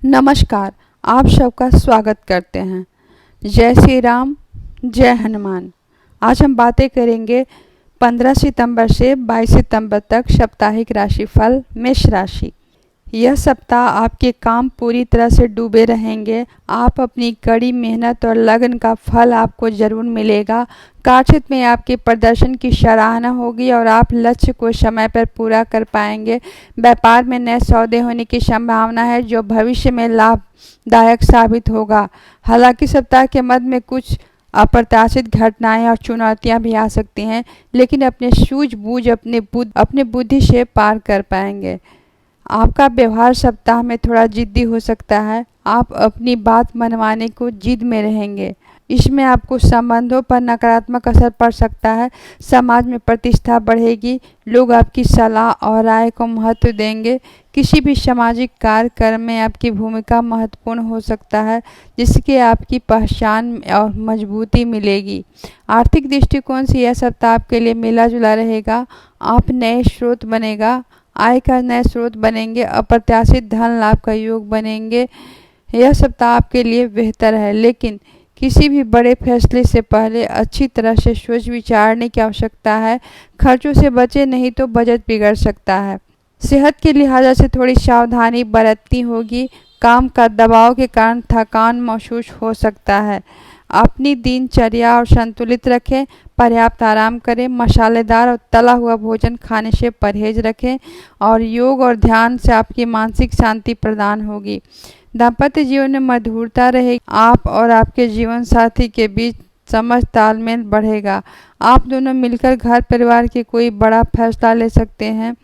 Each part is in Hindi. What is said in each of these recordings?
नमस्कार। आप सबका स्वागत करते हैं। जय श्री राम, जय हनुमान। आज हम बातें करेंगे 15 सितंबर से 22 सितंबर तक साप्ताहिक राशिफल मेष राशि। यह सप्ताह आपके काम पूरी तरह से डूबे रहेंगे। आप अपनी कड़ी मेहनत और लगन का फल आपको जरूर मिलेगा। कार्यक्षेत्र में आपके प्रदर्शन की सराहना होगी और आप लक्ष्य को समय पर पूरा कर पाएंगे। व्यापार में नए सौदे होने की संभावना है जो भविष्य में लाभदायक साबित होगा। हालांकि सप्ताह के मध्य में कुछ अप्रत्याशित घटनाएं और चुनौतियां भी आ सकती हैं, लेकिन अपने सूझबूझ अपने बुद्धि से पार कर पाएंगे। आपका व्यवहार सप्ताह में थोड़ा जिद्दी हो सकता है। आप अपनी बात मनवाने को जिद में रहेंगे। इसमें आपको संबंधों पर नकारात्मक असर पड़ सकता है। समाज में प्रतिष्ठा बढ़ेगी। लोग आपकी सलाह और राय को महत्व देंगे। किसी भी सामाजिक कार्यक्रम में आपकी भूमिका महत्वपूर्ण हो सकता है, जिससे आपकी पहचान और मजबूती मिलेगी। आर्थिक दृष्टिकोण से यह सप्ताह आपके लिए मिला जुला रहेगा। आप नए स्रोत बनेगा, आय का नए स्रोत बनेंगे। अप्रत्याशित धन लाभ का योग बनेंगे। यह सप्ताह आपके लिए बेहतर है, लेकिन किसी भी बड़े फैसले से पहले अच्छी तरह से सोच विचारने की आवश्यकता है। खर्चों से बचे, नहीं तो बजट बिगड़ सकता है। सेहत के लिहाज से थोड़ी सावधानी बरतनी होगी। काम का दबाव के कारण थकान महसूस हो सकता है। अपनी दिनचर्या और संतुलित रखें। पर्याप्त आराम करें। मसालेदार और तला हुआ भोजन खाने से परहेज रखें और योग और ध्यान से आपकी मानसिक शांति प्रदान होगी। दाम्पत्य जीवन में मधुरता रहेगी। आप और आपके जीवन साथी के बीच समझ तालमेल बढ़ेगा। आप दोनों मिलकर घर परिवार के कोई बड़ा फैसला ले सकते हैं।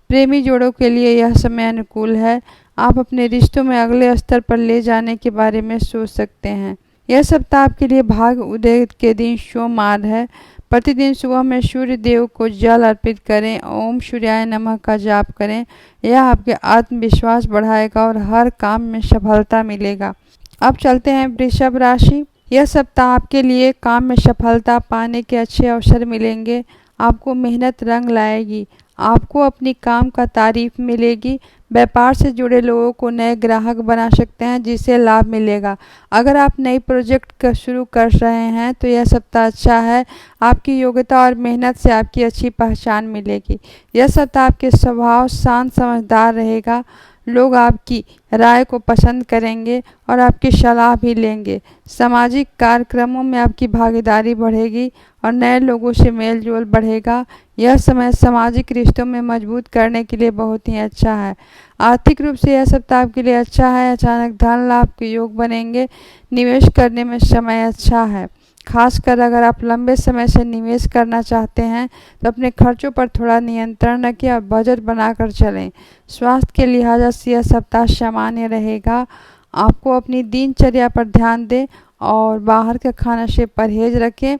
प्रेमी जोड़ों के लिए यह समय अनुकूल है। आप अपने रिश्तों में अगले स्तर पर ले जाने के बारे में सोच सकते हैं। यह सप्ताह आपके लिए भाग उदय के दिन सोमवार है। प्रतिदिन सुबह में सूर्य देव को जल अर्पित करें। ओम सूर्याय नमः का जाप करें। यह आपके आत्मविश्वास बढ़ाएगा और हर काम में सफलता मिलेगा। अब चलते हैं वृषभ राशि। यह सप्ताह आपके लिए काम में सफलता पाने के अच्छे अवसर मिलेंगे। आपको मेहनत रंग लाएगी। आपको अपनी काम का तारीफ मिलेगी। व्यापार से जुड़े लोगों को नए ग्राहक बना सकते हैं, जिससे लाभ मिलेगा। अगर आप नई प्रोजेक्ट शुरू कर रहे हैं तो यह सप्ताह अच्छा है। आपकी योग्यता और मेहनत से आपकी अच्छी पहचान मिलेगी। यह सप्ताह आपके स्वभाव शांत समझदार रहेगा। लोग आपकी राय को पसंद करेंगे और आपकी सलाह भी लेंगे। सामाजिक कार्यक्रमों में आपकी भागीदारी बढ़ेगी और नए लोगों से मेल जोल बढ़ेगा। यह समय सामाजिक रिश्तों में मजबूत करने के लिए बहुत ही अच्छा है। आर्थिक रूप से यह सप्ताह आपके लिए अच्छा है। अचानक धन लाभ के योग बनेंगे। निवेश करने में समय अच्छा है। खासकर अगर आप लंबे समय से निवेश करना चाहते हैं तो अपने खर्चों पर थोड़ा नियंत्रण रखें और बजट बनाकर चलें। स्वास्थ्य के लिहाज से यह सप्ताह सामान्य रहेगा। आपको अपनी दिनचर्या पर ध्यान दें और बाहर के खाने से परहेज रखें।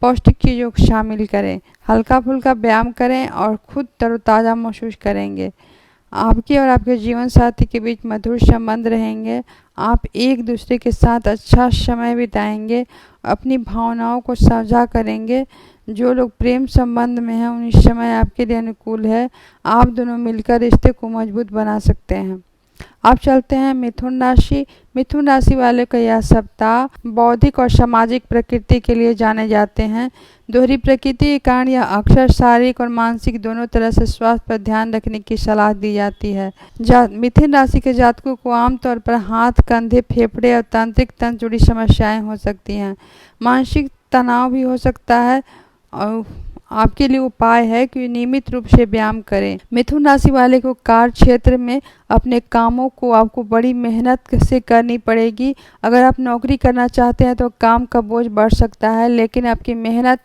पौष्टिक चीज़ों को शामिल करें। हल्का फुल्का व्यायाम करें और खुद तरोताज़ा महसूस करेंगे। आपके और आपके जीवन साथी के बीच मधुर संबंध रहेंगे। आप एक दूसरे के साथ अच्छा समय बिताएंगे। अपनी भावनाओं को साझा करेंगे। जो लोग प्रेम संबंध में हैं उन इस समय आपके लिए अनुकूल है। आप दोनों मिलकर रिश्ते को मजबूत बना सकते हैं। अब चलते हैं मिथुन राशि। मिथुन राशि वाले का यह सप्ताह बौद्धिक और सामाजिक प्रकृति के लिए जाने जाते हैं। दोहरी प्रकृति के कारण यह अक्सर शारीरिक और मानसिक दोनों तरह से स्वास्थ्य पर ध्यान रखने की सलाह दी जाती है। मिथुन राशि के जातकों को आमतौर पर हाथ, कंधे, फेफड़े और तांत्रिक तंत्र जुड़ी समस्याएं हो सकती हैं। मानसिक तनाव भी हो सकता है और आपके लिए उपाय है कि नियमित रूप से व्यायाम करें। मिथुन राशि वाले को कार्य क्षेत्र में अपने कामों को आपको बड़ी मेहनत से करनी पड़ेगी। अगर आप नौकरी करना चाहते हैं तो काम का बोझ बढ़ सकता है, लेकिन आपकी मेहनत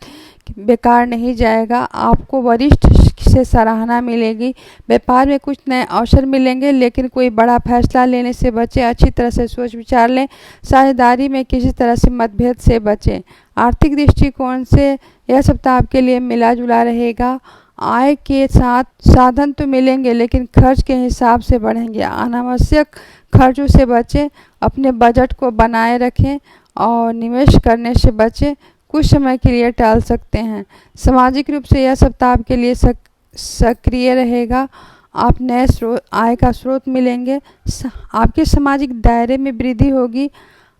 बेकार नहीं जाएगा। आपको वरिष्ठ से सराहना मिलेगी। व्यापार में कुछ नए अवसर मिलेंगे, लेकिन कोई बड़ा फैसला लेने से बचें। अच्छी तरह से सोच विचार लें। साझेदारी में किसी तरह से मतभेद से बचें। आर्थिक दृष्टिकोण से यह सप्ताह आपके लिए मिला जुला रहेगा। आय के साथ साधन तो मिलेंगे, लेकिन खर्च के हिसाब से बढ़ेंगे। अनावश्यक खर्चों से बचें। अपने बजट को बनाए रखें और निवेश करने से बचें। कुछ समय के लिए टाल सकते हैं। सामाजिक रूप से यह सप्ताह आपके लिए सक्रिय रहेगा। आप नए आय का स्रोत मिलेंगे। आपके सामाजिक दायरे में वृद्धि होगी।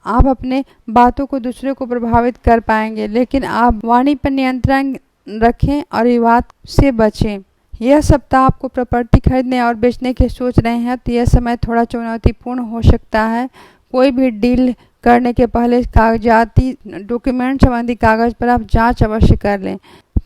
आप अपने बातों को दूसरों को प्रभावित कर पाएंगे, लेकिन आप वाणी पर नियंत्रण रखें और विवाद से बचें। यह सप्ताह आपको प्रॉपर्टी खरीदने और बेचने की सोच रहे हैं तो यह समय थोड़ा चुनौतीपूर्ण हो सकता है। कोई भी डील करने के पहले कागजाती डॉक्यूमेंट संबंधी कागज पर आप जांच अवश्य कर लें।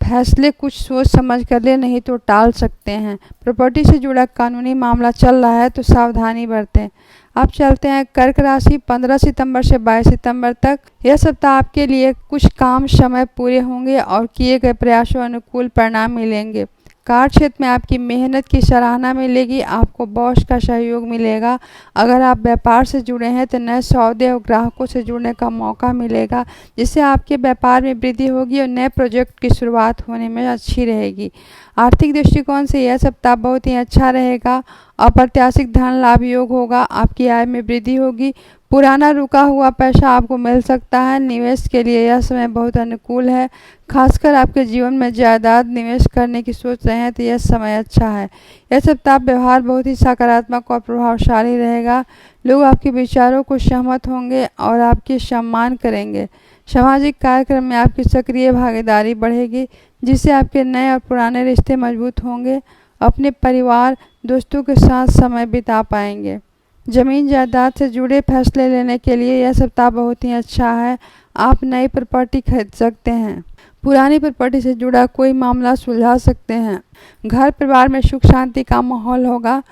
फैसले कुछ सोच समझ कर ले, नहीं तो टाल सकते हैं। प्रॉपर्टी से जुड़ा कानूनी मामला चल रहा है तो सावधानी बरतें। अब चलते हैं कर्क राशि। 15 सितंबर से 22 सितंबर तक यह सप्ताह आपके लिए कुछ काम समय पूरे होंगे और किए गए प्रयासों अनुकूल परिणाम मिलेंगे। कार्य क्षेत्र में आपकी मेहनत की सराहना मिलेगी। आपको बॉस का सहयोग मिलेगा। अगर आप व्यापार से जुड़े हैं तो नए सौदे और ग्राहकों से जुड़ने का मौका मिलेगा, जिससे आपके व्यापार में वृद्धि होगी और नए प्रोजेक्ट की शुरुआत होने में अच्छी रहेगी। आर्थिक दृष्टिकोण से यह सप्ताह बहुत ही अच्छा रहेगा। अप्रत्याशित धन लाभ योग होगा। आपकी आय में वृद्धि होगी। पुराना रुका हुआ पैसा आपको मिल सकता है। निवेश के लिए यह समय बहुत अनुकूल है। खासकर आपके जीवन में जायदाद निवेश करने की सोच रहे हैं तो यह समय अच्छा है। यह सप्ताह व्यवहार बहुत ही सकारात्मक और प्रभावशाली रहेगा। लोग आपके विचारों को सहमत होंगे और आपकी सम्मान करेंगे। सामाजिक कार्यक्रम में आपकी सक्रिय भागीदारी बढ़ेगी, जिससे आपके नए और पुराने रिश्ते मजबूत होंगे। अपने परिवार दोस्तों के साथ समय बिता पाएंगे। जमीन जायदाद से जुड़े फैसले लेने के लिए यह सप्ताह बहुत ही अच्छा है। आप नई प्रॉपर्टी खरीद सकते हैं। पुरानी प्रॉपर्टी से जुड़ा कोई मामला सुलझा सकते हैं। घर परिवार में सुख शांति का माहौल होगा।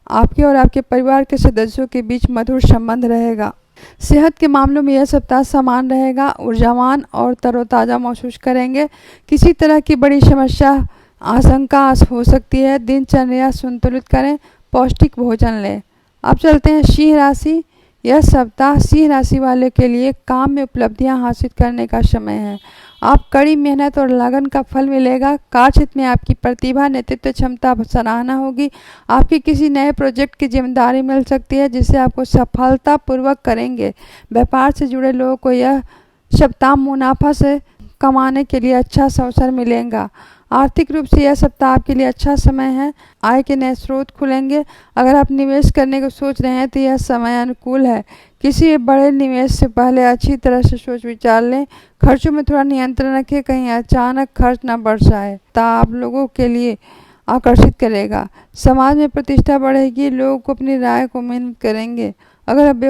आपके और आपके परिवार के सदस्यों के बीच मधुर संबंध रहेगा। सेहत के मामलों में यह सप्ताह समान रहेगा। ऊर्जावान और तरोताज़ा महसूस करेंगे। किसी तरह की बड़ी समस्या आशंका हो सकती है। दिनचर्या संतुलित करें। पौष्टिक भोजन लें। अब चलते हैं सिंह राशि। यह सप्ताह सिंह राशि वाले के लिए काम में उपलब्धियां हासिल करने का समय है। आप कड़ी मेहनत और लगन का फल मिलेगा। कार्य क्षेत्र में आपकी प्रतिभा नेतृत्व क्षमता सराहना होगी। आपके किसी नए प्रोजेक्ट की जिम्मेदारी मिल सकती है, जिसे आपको सफलतापूर्वक करेंगे। व्यापार से जुड़े लोगों को यह सप्ताह मुनाफा से कमाने के लिए अच्छा अवसर मिलेगा। आर्थिक रूप से यह सप्ताह आपके लिए अच्छा समय है। आय के नए स्रोत खुलेंगे। अगर आप निवेश करने को सोच रहे हैं तो यह समय अनुकूल है। किसी बड़े निवेश से पहले अच्छी तरह से सोच विचार लें। खर्चों में थोड़ा नियंत्रण रखें, कहीं अचानक खर्च न बढ़ जाए। आप लोगों के लिए आकर्षित करेगा। समाज में प्रतिष्ठा बढ़ेगी। लोग अपनी राय को मेहनत करेंगे। अगर आपका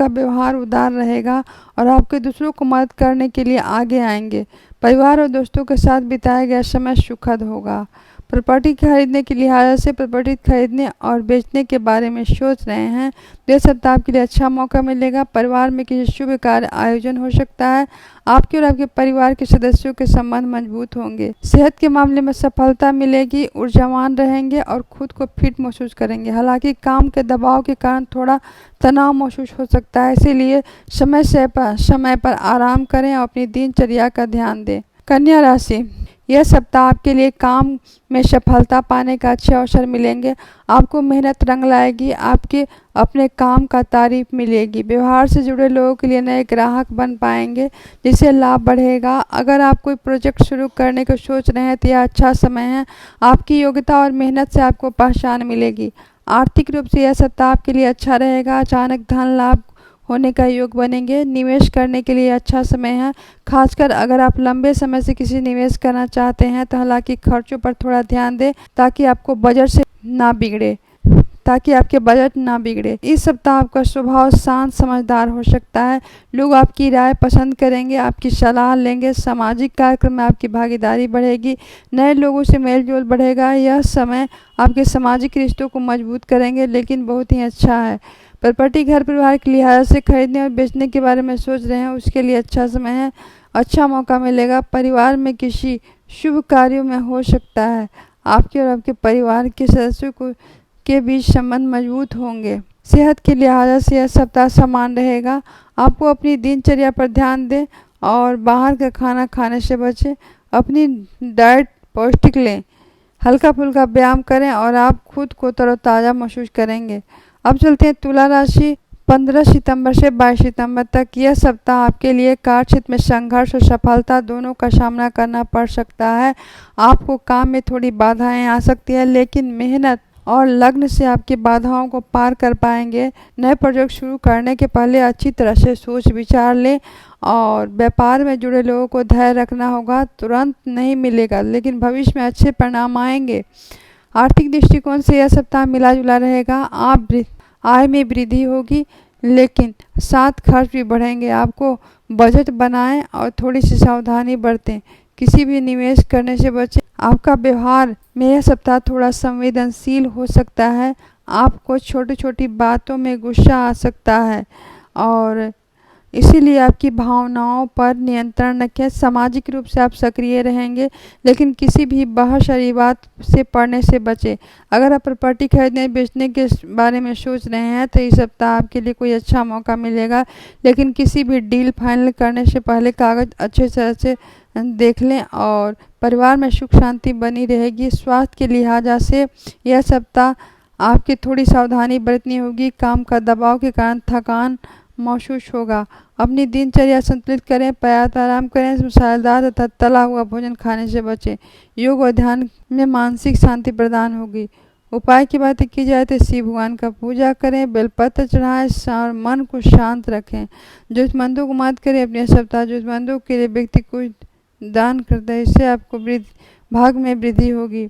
व्यवहार उदार रहेगा और आपके दूसरों को मदद करने के लिए आगे आएंगे। परिवार और दोस्तों के साथ बिताया गया समय सुखद होगा। प्रॉपर्टी खरीदने के लिहाज से प्रॉपर्टी खरीदने और बेचने के बारे में सोच रहे हैं तो यह सप्ताह आपके लिए अच्छा मौका मिलेगा। परिवार में किसी शुभ कार्य आयोजन हो सकता है। आपके और आपके परिवार के सदस्यों के संबंध मजबूत होंगे। सेहत के मामले में सफलता मिलेगी। ऊर्जावान रहेंगे और खुद को फिट महसूस करेंगे। हालांकि काम के दबाव के कारण थोड़ा तनाव महसूस हो सकता है, इसीलिए समय पर आराम करें और अपनी दिनचर्या का ध्यान दें। कन्या राशि। यह सप्ताह आपके लिए काम में सफलता पाने का अच्छे अवसर मिलेंगे। आपको मेहनत रंग लाएगी। आपके अपने काम का तारीफ मिलेगी। व्यवहार से जुड़े लोगों के लिए नए ग्राहक बन पाएंगे, जिससे लाभ बढ़ेगा। अगर आप कोई प्रोजेक्ट शुरू करने को सोच रहे हैं तो यह अच्छा समय है। आपकी योग्यता और मेहनत से आपको पहचान मिलेगी। आर्थिक रूप से यह सप्ताह आपके लिए अच्छा रहेगा। अचानक धन लाभ होने का योग बनेंगे। निवेश करने के लिए अच्छा समय है। खासकर अगर आप लंबे समय से किसी निवेश करना चाहते हैं तो हालांकि खर्चों पर थोड़ा ध्यान दें ताकि आपके बजट ना बिगड़े। इस सप्ताह आपका स्वभाव शांत समझदार हो सकता है। लोग आपकी राय पसंद करेंगे, आपकी सलाह लेंगे। सामाजिक कार्यक्रम में आपकी भागीदारी बढ़ेगी। नए लोगों से मेल जोल बढ़ेगा। यह समय आपके सामाजिक रिश्तों को मजबूत करेंगे, लेकिन बहुत ही अच्छा है। प्रॉपर्टी घर परिवार के लिहाज से खरीदने और बेचने के बारे में सोच रहे हैं, उसके लिए अच्छा समय है। अच्छा मौका मिलेगा। परिवार में किसी शुभ कार्यों में हो सकता है। आपके और आपके परिवार के सदस्यों के बीच संबंध मजबूत होंगे। सेहत के लिहाज से यह सप्ताह समान रहेगा। आपको अपनी दिनचर्या पर ध्यान दें और बाहर का खाना खाने से बचें। अपनी डाइट पौष्टिक लें। हल्का फुल्का व्यायाम करें और आप खुद को तरोताज़ा महसूस करेंगे। अब चलते हैं तुला राशि। 15 सितंबर से 22 सितंबर तक यह सप्ताह आपके लिए कार्य क्षेत्र में संघर्ष और सफलता दोनों का सामना करना पड़ सकता है। आपको काम में थोड़ी बाधाएं आ सकती है, लेकिन मेहनत और लगन से आपकी बाधाओं को पार कर पाएंगे। नए प्रोजेक्ट शुरू करने के पहले अच्छी तरह से सोच विचार लें और व्यापार में जुड़े लोगों को धैर्य रखना होगा। तुरंत नहीं मिलेगा, लेकिन भविष्य में अच्छे परिणाम आएंगे। आर्थिक दृष्टिकोण से यह सप्ताह मिला जुला रहेगा। आप आय में वृद्धि होगी, लेकिन साथ खर्च भी बढ़ेंगे। आपको बजट बनाएं और थोड़ी सी सावधानी बरतें। किसी भी निवेश करने से बचें। आपका व्यवहार में यह सप्ताह थोड़ा संवेदनशील हो सकता है। आपको छोटी छोटी बातों में गुस्सा आ सकता है और इसीलिए आपकी भावनाओं पर नियंत्रण रखें। सामाजिक रूप से आप सक्रिय रहेंगे, लेकिन किसी भी बहस और विवाद से पड़ने से बचें। अगर आप प्रॉपर्टी खरीदने बेचने के बारे में सोच रहे हैं तो इस सप्ताह आपके लिए कोई अच्छा मौका मिलेगा, लेकिन किसी भी डील फाइनल करने से पहले कागज अच्छे तरह से देख लें और परिवार में सुख शांति बनी रहेगी। स्वास्थ्य के लिहाजा से यह सप्ताह आपकी थोड़ी सावधानी बरतनी होगी। काम का दबाव के कारण थकान महसूस होगा। अपनी दिनचर्या संतुलित करें, पर्याप्त आराम करें, मसालेदार तथा तला हुआ भोजन खाने से बचें। योग और ध्यान में मानसिक शांति प्रदान होगी। उपाय की बात की जाए तो शिव भगवान का पूजा करें, बेलपत्र चढ़ाएं और मन को शांत रखें। जरूरतमंदों को मदद करें। अपने सप्ताह जरूरतमंदों के लिए व्यक्ति को दान करता है, इससे आपको भाग में वृद्धि होगी।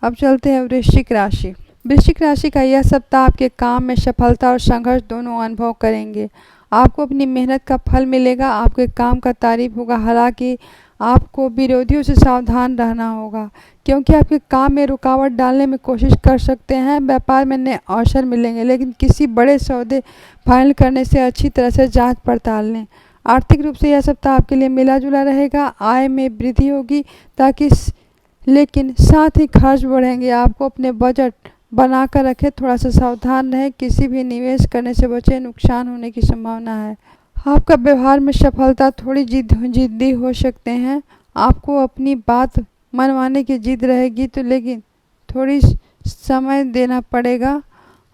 अब चलते हैं वृश्चिक राशि। वृश्चिक राशि का यह सप्ताह आपके काम में सफलता और संघर्ष दोनों अनुभव करेंगे। आपको अपनी मेहनत का फल मिलेगा। आपके काम का तारीफ होगा। हालांकि आपको विरोधियों से सावधान रहना होगा, क्योंकि आपके काम में रुकावट डालने में कोशिश कर सकते हैं। व्यापार में नए अवसर मिलेंगे, लेकिन किसी बड़े सौदे फाइनल करने से अच्छी तरह से जांच पड़ताल लें। आर्थिक रूप से यह सप्ताह आपके लिए मिला जुला रहेगा। आय में वृद्धि होगी, लेकिन साथ ही खर्च बढ़ेंगे। आपको अपने बजट बनाकर रखें। थोड़ा सा सावधान रहें। किसी भी निवेश करने से बचें, नुकसान होने की संभावना है। आपका व्यवहार में सफलता थोड़ी जिद्दी हो सकते हैं। आपको अपनी बात मनवाने की जिद रहेगी, तो लेकिन थोड़ी समय देना पड़ेगा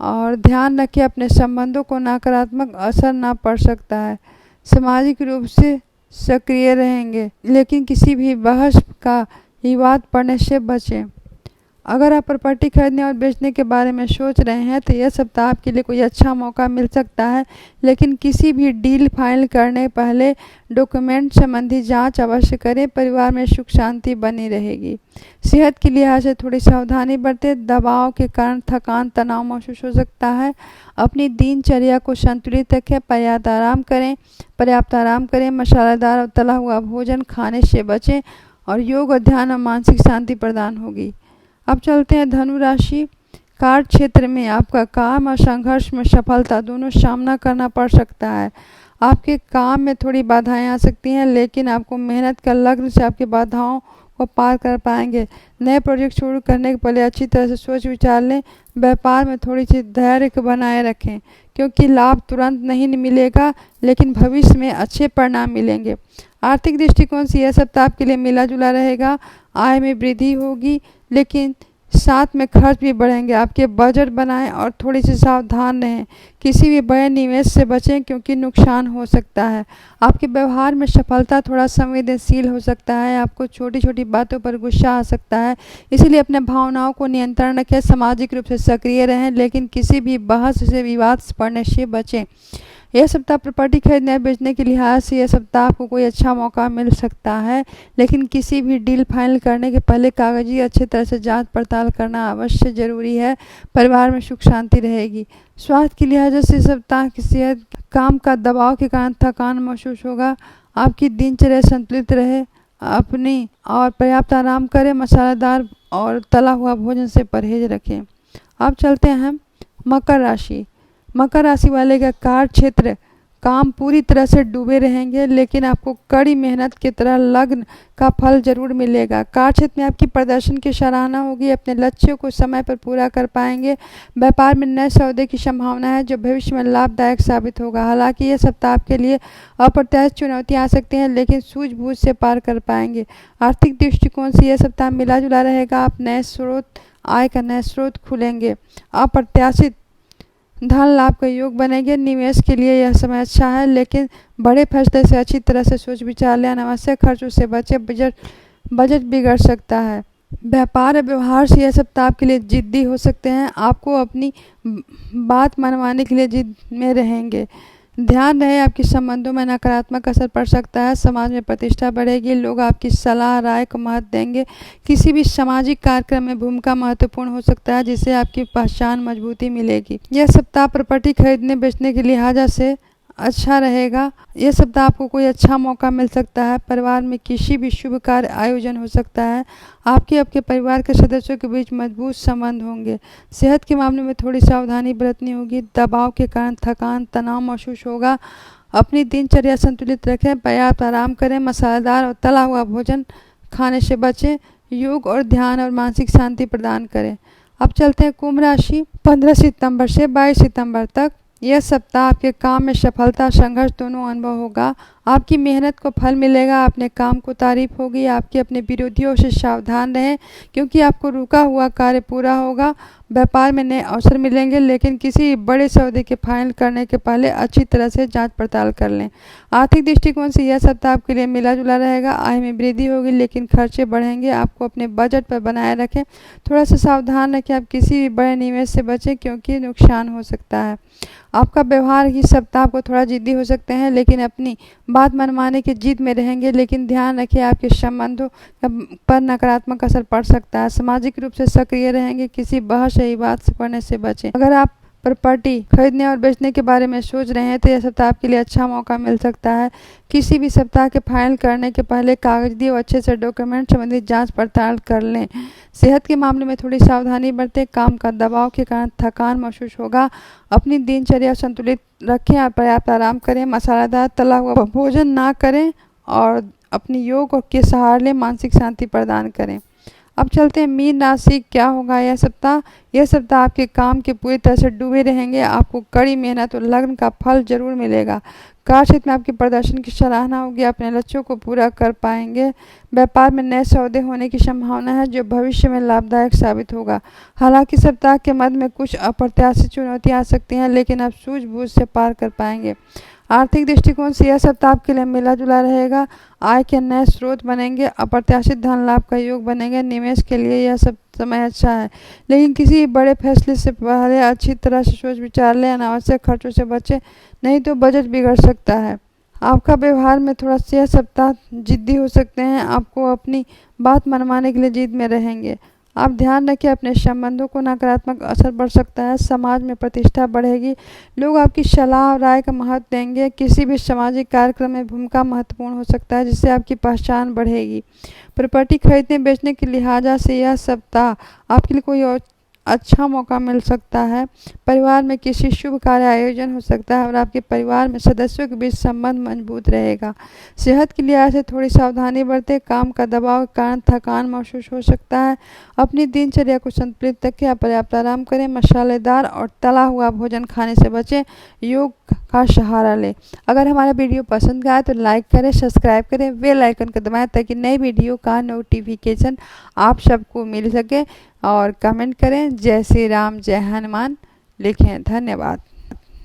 और ध्यान रखें अपने संबंधों को नकारात्मक असर ना पड़ सकता है। सामाजिक रूप से सक्रिय रहेंगे, लेकिन किसी भी बहस का विवाद पड़ने से बचें। अगर आप प्रॉपर्टी खरीदने और बेचने के बारे में सोच रहे हैं तो यह सप्ताह आपके लिए कोई अच्छा मौका मिल सकता है, लेकिन किसी भी डील फाइनल करने पहले डॉक्यूमेंट संबंधी जांच अवश्य करें। परिवार में सुख शांति बनी रहेगी। सेहत के लिहाज से थोड़ी सावधानी बरतें। दबाव के कारण थकान तनाव महसूस हो सकता है। अपनी दिनचर्या को संतुलित रखें। पर्याप्त आराम करें। मसालेदार और तला हुआ भोजन खाने से बचें और योग और ध्यान और मानसिक शांति प्रदान होगी। अब चलते हैं धनु राशि। कार्य क्षेत्र में आपका काम और संघर्ष में सफलता दोनों सामना करना पड़ सकता है। आपके काम में थोड़ी बाधाएं आ सकती हैं, लेकिन आपको मेहनत का लगन से आपकी बाधाओं को पार कर पाएंगे। नए प्रोजेक्ट शुरू करने के पहले अच्छी तरह से सोच विचार लें। व्यापार में थोड़ी सी धैर्य बनाए रखें, क्योंकि लाभ तुरंत नहीं मिलेगा, लेकिन भविष्य में अच्छे परिणाम मिलेंगे। आर्थिक दृष्टिकोण से यह सप्ताह आपके लिए मिला जुला रहेगा। आय में वृद्धि होगी, लेकिन साथ में खर्च भी बढ़ेंगे। आपके बजट बनाएं और थोड़ी सी सावधान रहें। किसी भी बड़े निवेश से बचें, क्योंकि नुकसान हो सकता है। आपके व्यवहार में सफलता थोड़ा संवेदनशील हो सकता है। आपको छोटी छोटी बातों पर गुस्सा आ सकता है, इसीलिए अपने भावनाओं को नियंत्रण रखें। सामाजिक रूप से सक्रिय रहें, लेकिन किसी भी बहस से विवाद पड़ने से बचें। यह सप्ताह प्रॉपर्टी खरीदने या बेचने के लिहाज से यह सप्ताह आपको कोई अच्छा मौका मिल सकता है, लेकिन किसी भी डील फाइनल करने के पहले कागजी अच्छी तरह से जांच पड़ताल करना अवश्य जरूरी है। परिवार में सुख शांति रहेगी। स्वास्थ्य के लिहाज से सप्ताह की सेहत काम का दबाव के कारण थकान महसूस होगा। आपकी दिनचर्या संतुलित रहे। अपनी और पर्याप्त आराम करें। मसालेदार और तला हुआ भोजन से परहेज रखें। अब चलते हैं मकर राशि। मकर राशि वाले का कार्य क्षेत्र काम पूरी तरह से डूबे रहेंगे, लेकिन आपको कड़ी मेहनत की तरह लगन का फल जरूर मिलेगा। कार्य क्षेत्र में आपकी प्रदर्शन की सराहना होगी। अपने लक्ष्यों को समय पर पूरा कर पाएंगे। व्यापार में नए सौदे की संभावना है, जो भविष्य में लाभदायक साबित होगा। हालांकि यह सप्ताह आपके लिए अप्रत्याशित चुनौतियां आ सकती हैं, लेकिन सूझबूझ से पार कर पाएंगे। आर्थिक दृष्टिकोण से यह सप्ताह मिला जुला रहेगा। आप आय का नए स्रोत खुलेंगे। अप्रत्याशित धन लाभ का योग बनेंगे। निवेश के लिए यह समय अच्छा है, लेकिन बड़े फैसले से अच्छी तरह से सोच विचार लें। अनावश्यक खर्चों से बचें, बजट बिगड़ सकता है। व्यापार और व्यवहार से यह सप्ताह आपके लिए जिद्दी हो सकते हैं। आपको अपनी बात मनवाने के लिए जिद में रहेंगे। ध्यान रहे, आपके संबंधों में नकारात्मक असर पड़ सकता है। समाज में प्रतिष्ठा बढ़ेगी, लोग आपकी सलाह राय को महत्व देंगे। किसी भी सामाजिक कार्यक्रम में भूमिका महत्वपूर्ण हो सकता है, जिससे आपकी पहचान मजबूती मिलेगी। यह सप्ताह प्रॉपर्टी खरीदने बेचने के लिहाजा से अच्छा रहेगा। यह सप्ताह आपको कोई अच्छा मौका मिल सकता है। परिवार में किसी भी शुभ कार्य आयोजन हो सकता है। आपके परिवार के सदस्यों के बीच मजबूत संबंध होंगे। सेहत के मामले में थोड़ी सावधानी बरतनी होगी। दबाव के कारण थकान तनाव महसूस होगा। अपनी दिनचर्या संतुलित रखें, पर्याप्त आराम करें, मसालेदार और तला हुआ भोजन खाने से बचें। योग और ध्यान और मानसिक शांति प्रदान करें। अब चलते हैं कुंभ राशि। 15 सितंबर से 22 सितंबर तक यह सप्ताह आपके काम में सफलता संघर्ष दोनों अनुभव होगा। आपकी मेहनत को फल मिलेगा। अपने काम को तारीफ होगी। आपके अपने विरोधियों से सावधान रहें, क्योंकि आपको रुका हुआ कार्य पूरा होगा। व्यापार में नए अवसर मिलेंगे, लेकिन किसी बड़े सौदे के फाइनल करने के पहले अच्छी तरह से जांच पड़ताल कर लें। आर्थिक दृष्टिकोण से यह सप्ताह आपके लिए मिला जुला रहेगा। आय में वृद्धि होगी, लेकिन खर्चे बढ़ेंगे। आपको अपने बजट पर बनाए रखें। थोड़ा सा सावधान रखें, आप किसी भी बड़े निवेश से बचें, क्योंकि नुकसान हो सकता है। आपका व्यवहार इस सप्ताह आपको थोड़ा जिद्दी हो सकते हैं, लेकिन अपनी बात मनवाने की जिद में रहेंगे। लेकिन ध्यान रखिए, आपके संबंधों पर नकारात्मक असर पड़ सकता है। सामाजिक रूप से सक्रिय रहेंगे। किसी बहस या विवाद से पड़ने से बचें। अगर आप प्रॉपर्टी खरीदने और बेचने के बारे में सोच रहे हैं, तो यह सप्ताह आपके लिए अच्छा मौका मिल सकता है। किसी भी सप्ताह के फाइनल करने के पहले कागजी और अच्छे से डॉक्यूमेंट संबंधित जांच पड़ताल कर लें। सेहत के मामले में थोड़ी सावधानी बरतें। काम का दबाव के कारण थकान महसूस होगा। अपनी दिनचर्या संतुलित रखें और पर्याप्त आराम करें। मसालेदार तला हुआ भोजन ना करें और अपनी योग के सहारे लें। मानसिक शांति प्रदान करें। अब चलते हैं मीन राशि। क्या होगा यह सप्ताह? यह सप्ताह आपके काम के पूरी तरह से डूबे रहेंगे। आपको कड़ी मेहनत और लगन का फल जरूर मिलेगा। कार्य क्षेत्र में आपके प्रदर्शन की सराहना होगी। अपने लक्ष्यों को पूरा कर पाएंगे। व्यापार में नए सौदे होने की संभावना है, जो भविष्य में लाभदायक साबित होगा। हालांकि सप्ताह के मध्य में कुछ अप्रत्याशित चुनौतियां आ सकती हैं, लेकिन आप सूझबूझ से पार कर पाएंगे। आर्थिक दृष्टिकोण से यह सप्ताह आपके लिए मिला जुला रहेगा। आय के नए स्रोत बनेंगे। अप्रत्याशित धन लाभ का योग बनेंगे। निवेश के लिए यह सब समय अच्छा है, लेकिन किसी बड़े फैसले से पहले अच्छी तरह से सोच विचार लें। अनावश्यक खर्चों से बचें, नहीं तो बजट बिगड़ सकता है। आपका व्यवहार में थोड़ा सा यह सप्ताह जिद्दी हो सकते हैं। आपको अपनी बात मनवाने के लिए जिद में रहेंगे। आप ध्यान रखें, अपने संबंधों को नकारात्मक असर पड़ सकता है। समाज में प्रतिष्ठा बढ़ेगी। लोग आपकी सलाह और राय का महत्व देंगे। किसी भी सामाजिक कार्यक्रम में भूमिका महत्वपूर्ण हो सकता है, जिससे आपकी पहचान बढ़ेगी। प्रॉपर्टी खरीदने बेचने के लिहाजा से यह सप्ताह आपके लिए कोई और अच्छा मौका मिल सकता है। परिवार में किसी शुभ कार्य आयोजन हो सकता है और आपके परिवार में सदस्यों के बीच संबंध मजबूत रहेगा। सेहत के लिहाज से थोड़ी सावधानी बरतें। काम का दबाव के कारण थकान महसूस हो सकता है। अपनी दिनचर्या को संतुलित रखें। पर्याप्त आराम करें। मसालेदार और तला हुआ भोजन खाने से बचें। योग का सहारा लें। अगर हमारा वीडियो पसंद आए तो लाइक करें, सब्सक्राइब करें, बेल आइकन को दबाएं, ताकि नई वीडियो का नोटिफिकेशन आप सबको मिल सके। और कमेंट करें। जय श्री राम, जय हनुमान लिखें। धन्यवाद।